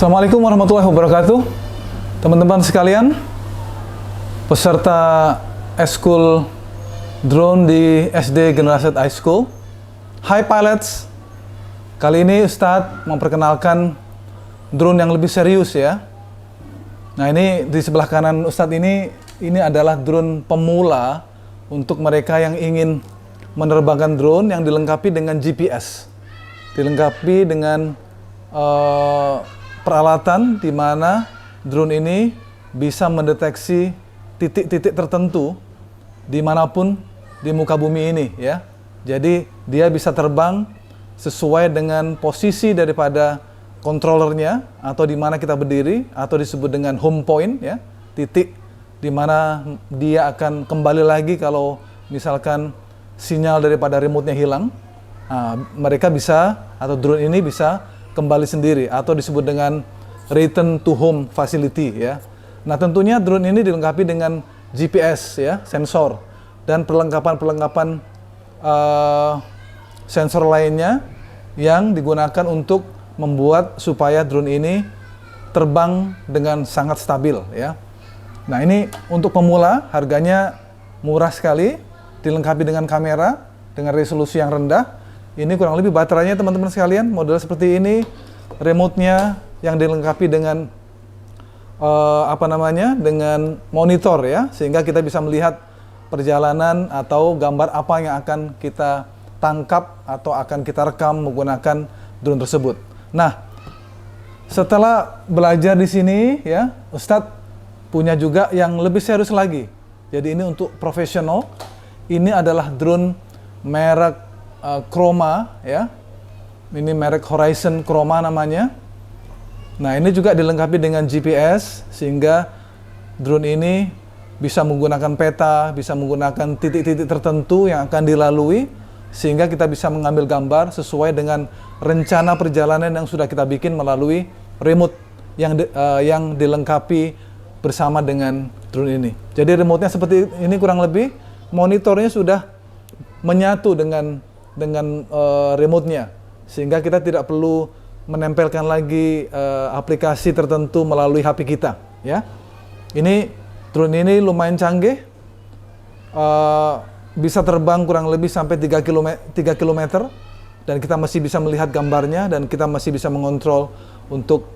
Assalamualaikum warahmatullahi wabarakatuh. Teman-teman sekalian, peserta Eskul Drone di SD Generasi High School. Hi pilots. Kali ini Ustadz memperkenalkan drone yang lebih serius ya. Nah, ini di sebelah kanan Ustadz ini adalah drone pemula untuk mereka yang ingin menerbangkan drone yang dilengkapi dengan GPS. Dilengkapi dengan peralatan di mana drone ini bisa mendeteksi titik-titik tertentu dimanapun di muka bumi ini ya. Jadi dia bisa terbang sesuai dengan posisi daripada controllernya atau di mana kita berdiri atau disebut dengan home point ya, titik di mana dia akan kembali lagi kalau misalkan sinyal daripada remote-nya hilang. Nah, mereka bisa atau drone ini bisa kembali sendiri atau disebut dengan return to home facility ya. Nah, tentunya drone ini dilengkapi dengan GPS ya, sensor dan perlengkapan sensor lainnya yang digunakan untuk membuat supaya drone ini terbang dengan sangat stabil ya. Nah, ini untuk pemula harganya murah sekali, dilengkapi dengan kamera dengan resolusi yang rendah. Ini kurang lebih baterainya teman-teman sekalian, model seperti ini, remote-nya yang dilengkapi dengan dengan monitor ya, sehingga kita bisa melihat perjalanan atau gambar apa yang akan kita tangkap atau akan kita rekam menggunakan drone tersebut. Nah, setelah belajar di sini ya, Ustadz punya juga yang lebih serius lagi. Jadi ini untuk profesional. Ini adalah drone merek Chroma ya, ini merek Horizon Chroma namanya. Nah, ini juga dilengkapi dengan GPS sehingga drone ini bisa menggunakan peta, bisa menggunakan titik-titik tertentu yang akan dilalui sehingga kita bisa mengambil gambar sesuai dengan rencana perjalanan yang sudah kita bikin melalui remote yang dilengkapi bersama dengan drone ini. Jadi remote-nya seperti ini kurang lebih, monitornya sudah menyatu dengan remote-nya sehingga kita tidak perlu menempelkan lagi aplikasi tertentu melalui HP kita ya. Ini drone ini lumayan canggih, bisa terbang kurang lebih sampai 3 km dan kita masih bisa melihat gambarnya dan kita masih bisa mengontrol untuk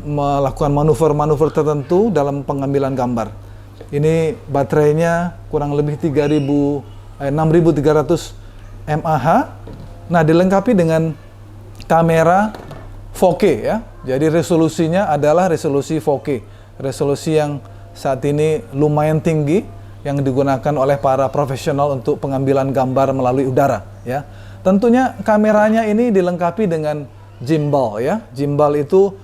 melakukan manuver-manuver tertentu dalam pengambilan gambar. Ini baterainya kurang lebih 6.300 mAh. Nah, dilengkapi dengan kamera 4K ya. Jadi resolusinya adalah resolusi 4K. Resolusi yang saat ini lumayan tinggi yang digunakan oleh para profesional untuk pengambilan gambar melalui udara ya. Tentunya kameranya ini dilengkapi dengan gimbal ya. Gimbal itu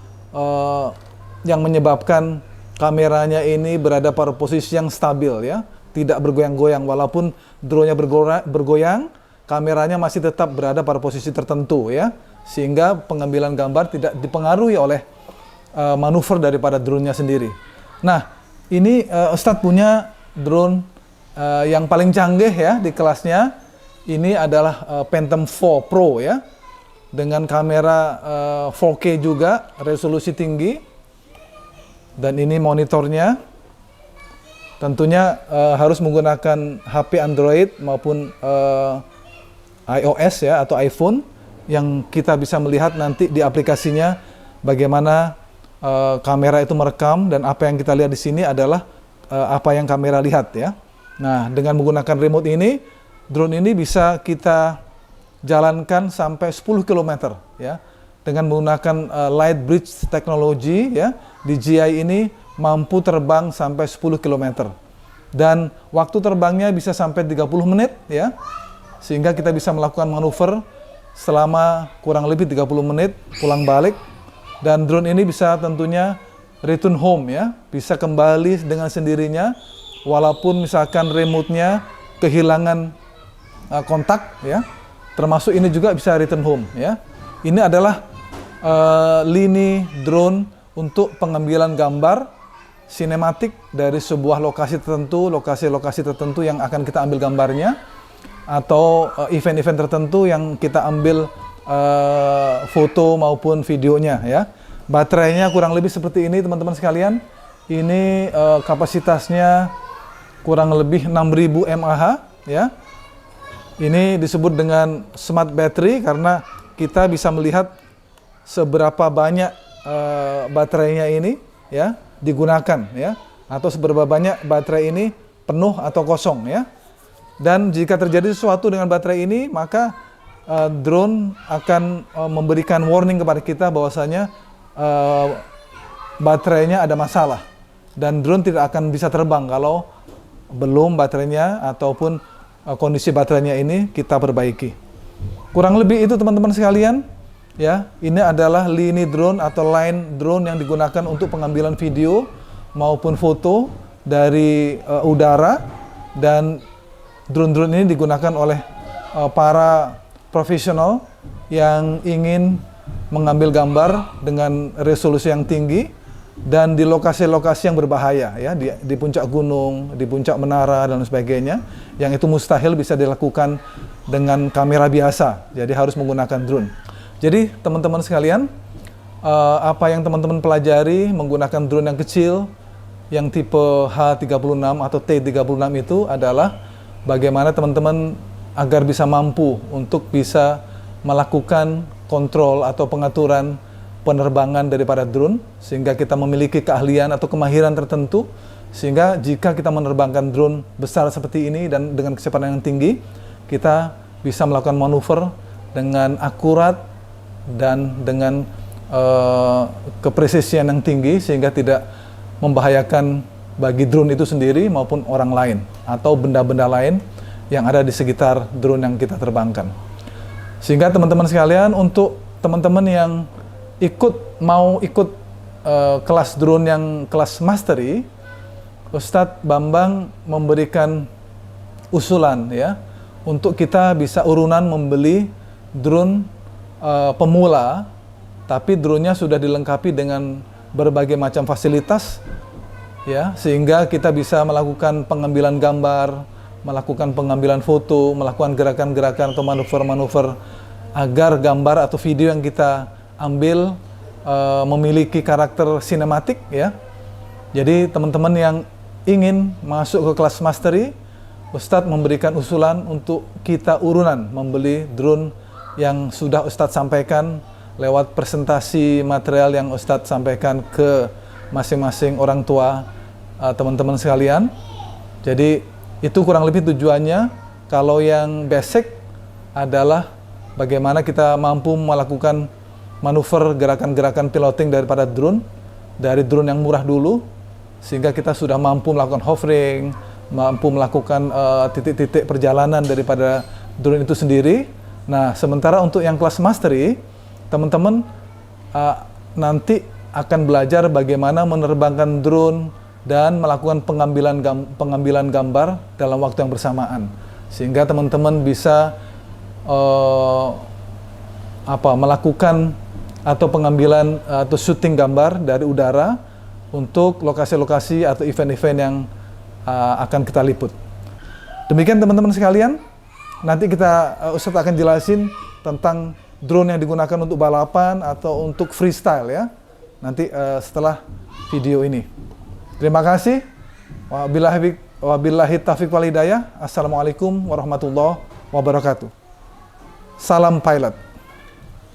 yang menyebabkan kameranya ini berada pada posisi yang stabil ya, tidak bergoyang-goyang. Walaupun drone-nya bergoyang, kameranya masih tetap berada pada posisi tertentu ya, sehingga pengambilan gambar tidak dipengaruhi oleh manuver daripada drone-nya sendiri. Nah, ini Ustadz punya drone yang paling canggih ya di kelasnya. Ini adalah Phantom 4 Pro ya, dengan kamera 4K juga, resolusi tinggi, dan ini monitornya. Tentunya harus menggunakan HP Android maupun iOS ya atau iPhone yang kita bisa melihat nanti di aplikasinya bagaimana kamera itu merekam, dan apa yang kita lihat di sini adalah apa yang kamera lihat ya. Nah, dengan menggunakan remote ini, drone ini bisa kita jalankan sampai 10 km ya. Dengan menggunakan light bridge technology ya, DJI ini mampu terbang sampai 10 km. Dan waktu terbangnya bisa sampai 30 menit ya. Sehingga kita bisa melakukan manuver selama kurang lebih 30 menit pulang balik. Dan drone ini bisa tentunya return home ya, bisa kembali dengan sendirinya walaupun misalkan remote-nya kehilangan kontak ya. Termasuk ini juga bisa return home ya. Ini adalah lini drone untuk pengambilan gambar sinematik dari sebuah lokasi tertentu, lokasi-lokasi tertentu yang akan kita ambil gambarnya, atau event-event tertentu yang kita ambil foto maupun videonya ya. Baterainya kurang lebih seperti ini teman-teman sekalian. Ini kapasitasnya kurang lebih 6000 mAh ya. Ini disebut dengan smart battery karena kita bisa melihat seberapa banyak baterainya ini ya digunakan ya, atau seberapa banyak baterai ini penuh atau kosong ya. Dan jika terjadi sesuatu dengan baterai ini, maka drone akan memberikan warning kepada kita bahwasanya baterainya ada masalah, dan drone tidak akan bisa terbang kalau belum baterainya ataupun kondisi baterainya ini kita perbaiki. Kurang lebih itu teman-teman sekalian ya. Ini adalah lini drone atau line drone yang digunakan untuk pengambilan video maupun foto dari udara, dan drone-drone ini digunakan oleh para profesional yang ingin mengambil gambar dengan resolusi yang tinggi dan di lokasi-lokasi yang berbahaya ya, di puncak gunung, di puncak menara dan sebagainya, yang itu mustahil bisa dilakukan dengan kamera biasa, jadi harus menggunakan drone. Jadi teman-teman sekalian, apa yang teman-teman pelajari menggunakan drone yang kecil yang tipe H36 atau T36 itu adalah bagaimana teman-teman agar bisa mampu untuk bisa melakukan kontrol atau pengaturan penerbangan daripada drone, sehingga kita memiliki keahlian atau kemahiran tertentu, sehingga jika kita menerbangkan drone besar seperti ini dan dengan kecepatan yang tinggi, kita bisa melakukan manuver dengan akurat dan dengan kepresisian yang tinggi, sehingga tidak membahayakan bagi drone itu sendiri maupun orang lain atau benda-benda lain yang ada di sekitar drone yang kita terbangkan. Sehingga teman-teman sekalian, untuk teman-teman yang mau ikut kelas drone yang kelas mastery, Ustadz Bambang memberikan usulan ya, untuk kita bisa urunan membeli drone pemula, tapi drone-nya sudah dilengkapi dengan berbagai macam fasilitas ya, sehingga kita bisa melakukan pengambilan gambar, melakukan pengambilan foto, melakukan gerakan-gerakan atau manuver-manuver agar gambar atau video yang kita ambil memiliki karakter sinematik ya. Jadi teman-teman yang ingin masuk ke kelas mastery, Ustadz memberikan usulan untuk kita urunan membeli drone yang sudah Ustadz sampaikan lewat presentasi material yang Ustadz sampaikan ke masing-masing orang tua teman-teman sekalian. Jadi itu kurang lebih tujuannya. Kalau yang basic adalah bagaimana kita mampu melakukan manuver gerakan-gerakan piloting daripada drone, dari drone yang murah dulu, sehingga kita sudah mampu melakukan hovering, mampu melakukan titik-titik perjalanan daripada drone itu sendiri. Nah, sementara untuk yang kelas mastery, teman-teman nanti akan belajar bagaimana menerbangkan drone dan melakukan pengambilan gambar dalam waktu yang bersamaan, sehingga teman-teman bisa melakukan atau pengambilan atau syuting gambar dari udara untuk lokasi-lokasi atau event-event yang akan kita liput. Demikian teman-teman sekalian, nanti Ustadz akan jelasin tentang drone yang digunakan untuk balapan atau untuk freestyle ya, nanti setelah video ini. Terima kasih. Wabillahi taufiq wal hidayah. Assalamualaikum warahmatullahi wabarakatuh. Salam pilot.